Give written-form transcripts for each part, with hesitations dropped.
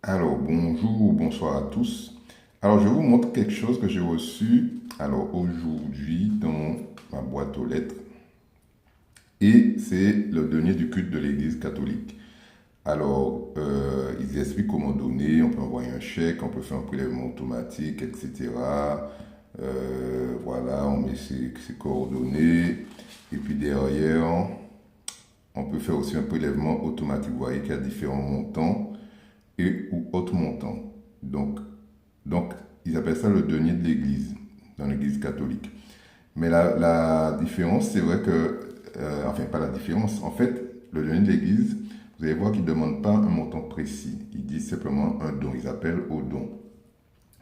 Alors, bonjour ou bonsoir à tous. Alors, je vous montre quelque chose que j'ai reçu aujourd'hui dans ma boîte aux lettres. Et c'est le denier du culte de l'Église catholique. Alors, ils expliquent comment donner, on peut envoyer un chèque, on peut faire un prélèvement automatique, etc. Voilà, on met ses coordonnées. Et puis derrière, on peut faire aussi un prélèvement automatique. Vous voyez qu'il y a différents montants et ou autres montants. Donc, ils appellent ça le denier de l'Église, dans l'Église catholique. Mais la différence, c'est vrai que, enfin, pas la différence, en fait, le denier de l'Église, vous allez voir qu'ils ne demandent pas un montant précis. Ils disent simplement un don. Ils appellent au don.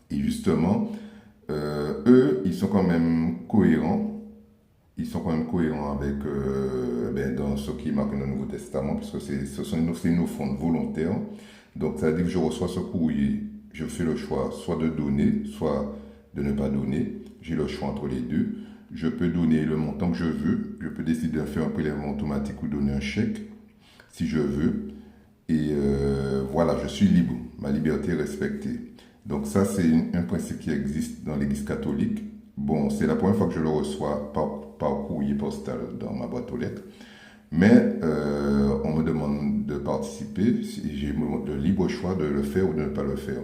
Et justement, eux, ils sont quand même cohérents. Ils sont quand même cohérents avec dans ce qui marque le Nouveau Testament, puisque c'est une offrande volontaire. Donc, ça veut dire que je reçois ce courrier, je fais le choix soit de donner, soit de ne pas donner. J'ai le choix entre les deux. Je peux donner le montant que je veux. Je peux décider de faire un prélèvement automatique ou donner un chèque, si je veux. Et voilà, je suis libre. Ma liberté est respectée. Donc ça, c'est un principe qui existe dans l'Église catholique. Bon, c'est la première fois que je le reçois par courrier postal dans ma boîte aux lettres. Mais on me demande de participer. Si j'ai le libre choix de le faire ou de ne pas le faire.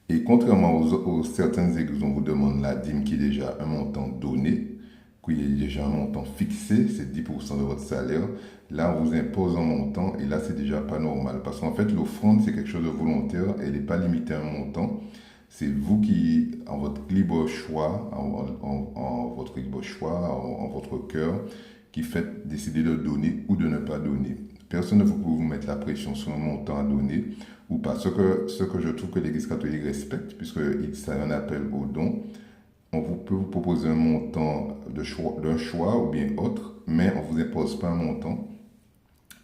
Et contrairement aux certaines églises, on vous demande la dîme qui est déjà un montant donné, qui est déjà un montant fixé, c'est 10% de votre salaire. Là, on vous impose un montant et là, c'est déjà pas normal. Parce qu'en fait, l'offrande, c'est quelque chose de volontaire, elle n'est pas limitée à un montant. C'est vous qui, en votre libre choix, en votre libre choix, en votre cœur, qui faites décider de donner ou de ne pas donner. Personne ne peut vous mettre la pression sur un montant à donner ou pas. Ce que je trouve que l'Église catholique respecte, puisque c'est un appel au don, peut vous proposer un montant d'un choix ou bien autre, mais on ne vous impose pas un montant.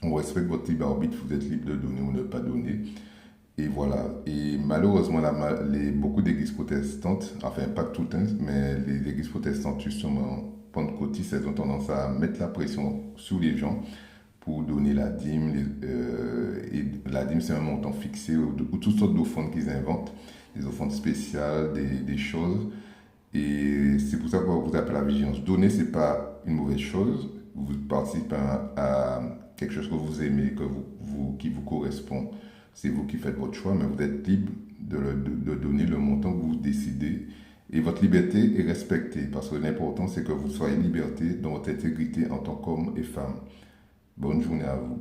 On respecte votre libre arbitre, vous êtes libre de donner ou de ne pas donner. Et voilà. Et malheureusement, beaucoup d'églises protestantes, enfin pas tout le temps, mais les églises protestantes, justement, pentecôtistes, elles ont tendance à mettre la pression sur les gens pour donner la dîme. Et la dîme, c'est un montant fixé ou toutes sortes d'offrandes qu'ils inventent, des offrandes spéciales, des choses. Et c'est pour ça qu'on vous appelle la vigilance. Donner, c'est pas une mauvaise chose. Vous participez à quelque chose que vous aimez, qui vous correspond. C'est vous qui faites votre choix, mais vous êtes libre de donner le montant que vous décidez. Et votre liberté est respectée, parce que l'important, c'est que vous soyez liberté dans votre intégrité en tant qu'homme et femme. Bonne journée à vous.